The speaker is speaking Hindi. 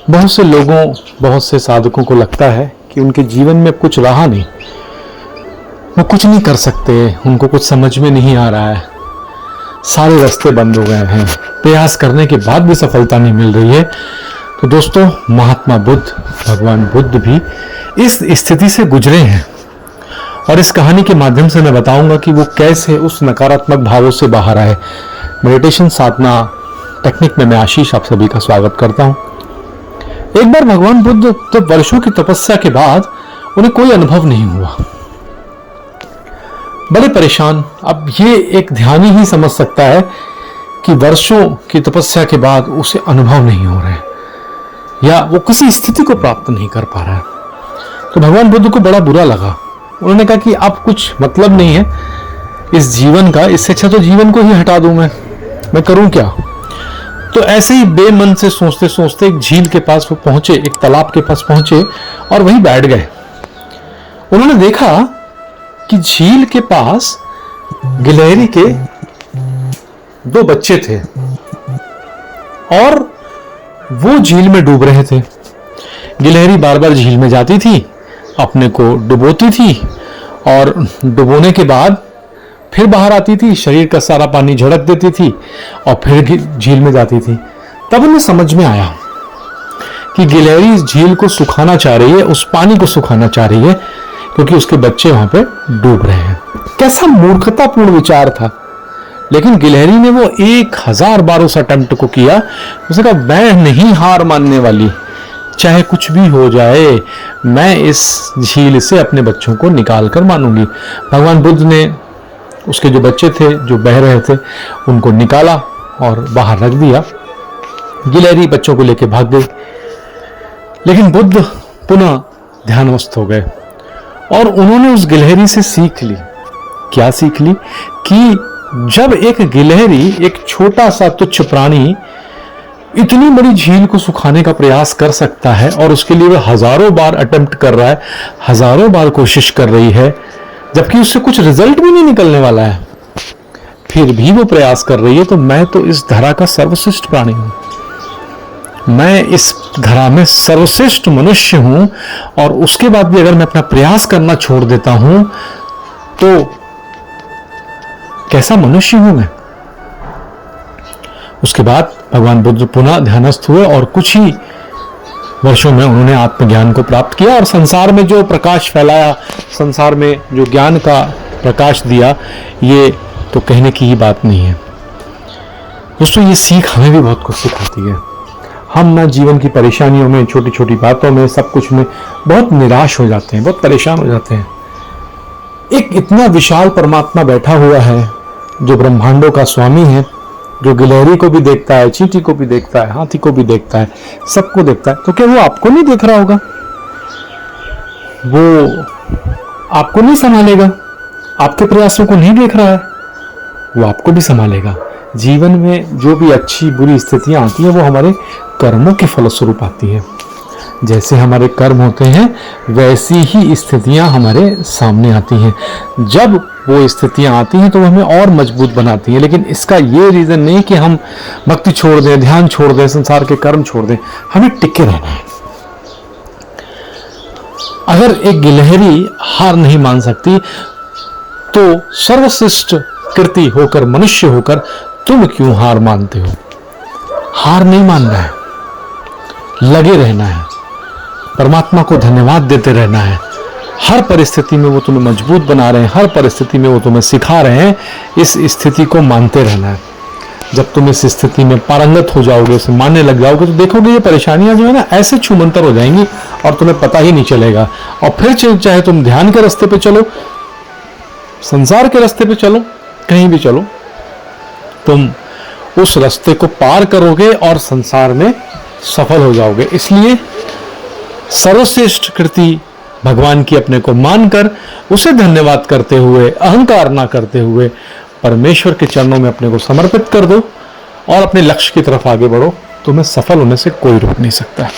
बहुत से लोगों, बहुत से साधकों को लगता है कि उनके जीवन में कुछ रहा नहीं, वो कुछ नहीं कर सकते, उनको कुछ समझ में नहीं आ रहा है, सारे रास्ते बंद हो गए हैं, प्रयास करने के बाद भी सफलता नहीं मिल रही है। तो दोस्तों, महात्मा बुद्ध, भगवान बुद्ध भी इस स्थिति से गुजरे हैं और इस कहानी के माध्यम से मैं बताऊंगा कि वो कैसे उस नकारात्मक भावों से बाहर आए। मेडिटेशन साधना टेक्निक में मैं आशीष आप सभी का स्वागत करता हूं। एक बार भगवान बुद्ध जब वर्षों की तपस्या के बाद उन्हें कोई अनुभव नहीं हुआ, बड़े परेशान। अब ये एक ध्यानी ही समझ सकता है कि वर्षों की तपस्या के बाद उसे अनुभव नहीं हो रहा है या वो किसी स्थिति को प्राप्त नहीं कर पा रहा है। तो भगवान बुद्ध को बड़ा बुरा लगा। उन्होंने कहा कि अब कुछ मतलब नहीं है इस जीवन का, इससे अच्छा तो जीवन को ही हटा दूं, मैं करूं क्या। तो ऐसे ही बेमन से सोचते सोचते एक झील के पास वो पहुंचे, एक तालाब के पास पहुंचे और वहीं बैठ गए। उन्होंने देखा कि झील के पास गिलहरी के 2 बच्चे थे और वो झील में डूब रहे थे। गिलहरी बार बार झील में जाती थी, अपने को डुबोती थी और डुबोने के बाद फिर बाहर आती थी, शरीर का सारा पानी झड़क देती थी और फिर झील में जाती थी। तब उन्हें समझ में आया कि गिलहरी इस झील को सुखाना चाह रही है, उस पानी को सुखाना चाह रही है, क्योंकि उसके बच्चे वहां पे डूब रहे हैं। कैसा मूर्खतापूर्ण विचार था। लेकिन गिलहरी ने वो 1000 बार उस अटेम्प्ट को किया। उसने कहा, मैं नहीं हार मानने वाली, चाहे कुछ भी हो जाए, मैं इस झील से अपने बच्चों को निकाल कर मानूंगी। भगवान बुद्ध ने उसके जो बच्चे थे, जो बह रहे थे, उनको निकाला और बाहर रख दिया। गिलहरी बच्चों को लेकर भाग गई। लेकिन बुद्ध पुनः ध्यानमस्त हो गए और उन्होंने उस गिलहरी से सीख ली। क्या सीख ली? कि जब एक गिलहरी, एक छोटा सा तुच्छ प्राणी इतनी बड़ी झील को सुखाने का प्रयास कर सकता है और उसके लिए वो हजारों बार अटेम्प्ट कर रहा है, हजारों बार कोशिश कर रही है, जबकि उससे कुछ रिजल्ट भी नहीं निकलने वाला है, फिर भी वो प्रयास कर रही है, तो मैं तो इस धरा का सर्वश्रेष्ठ प्राणी हूं, मैं इस धरा में सर्वश्रेष्ठ मनुष्य हूं। और उसके बाद भी अगर मैं अपना प्रयास करना छोड़ देता हूं तो कैसा मनुष्य हूं मैं। उसके बाद भगवान बुद्ध पुनः ध्यानस्थ हुए और कुछ ही वर्षों में उन्होंने आत्मज्ञान को प्राप्त किया और संसार में जो प्रकाश फैलाया, संसार में जो ज्ञान का प्रकाश दिया, ये तो कहने की ही बात नहीं है। दोस्तों, ये सीख हमें भी बहुत कुछ सिखाती है। हम ना जीवन की परेशानियों में, छोटी छोटी बातों में, सब कुछ में बहुत निराश हो जाते हैं, बहुत परेशान हो जाते हैं। एक इतना विशाल परमात्मा बैठा हुआ है जो ब्रह्मांडों का स्वामी है, जो गिलहरी को भी देखता है, चींटी को भी देखता है, हाथी को भी देखता है, सबको देखता है, तो क्या वो आपको नहीं देख रहा होगा? वो आपको नहीं संभालेगा? आपके प्रयासों को नहीं देख रहा है? वो आपको भी संभालेगा। जीवन में जो भी अच्छी बुरी स्थितियां आती हैं वो हमारे कर्मों के फलस्वरूप आती हैं। जैसे हमारे कर्म होते हैं वैसी ही स्थितियां हमारे सामने आती हैं। जब वो स्थितियां आती हैं तो वो हमें और मजबूत बनाती हैं। लेकिन इसका ये रीजन नहीं कि हम भक्ति छोड़ दें, ध्यान छोड़ दें, संसार के कर्म छोड़ दें। हमें टिके रहना है। अगर एक गिलहरी हार नहीं मान सकती तो सर्वश्रेष्ठ कृति होकर, मनुष्य होकर तुम क्यों हार मानते हो? हार नहीं मानना है, लगे रहना है, परमात्मा को धन्यवाद देते रहना है। हर परिस्थिति में वो तुम्हें मजबूत बना रहे हैं, हर परिस्थिति में वो तुम्हें सिखा रहे हैं। इस स्थिति को मानते रहना है। जब तुम इस स्थिति में पारंगत हो जाओगे, उसे मानने लग जाओगे, तो देखोगे ये परेशानियां जो है ना ऐसे छूमंतर हो जाएंगी और तुम्हें पता ही नहीं चलेगा। और फिर चाहे तुम ध्यान के रास्ते पे चलो, संसार के रास्ते पे चलो, कहीं भी चलो, तुम उस रास्ते को पार करोगे और संसार में सफल हो जाओगे। इसलिए सर्वश्रेष्ठ कृति भगवान की अपने को मानकर उसे धन्यवाद करते हुए, अहंकार ना करते हुए, परमेश्वर के चरणों में अपने को समर्पित कर दो और अपने लक्ष्य की तरफ आगे बढ़ो। तुम्हें सफल होने से कोई रोक नहीं सकता है।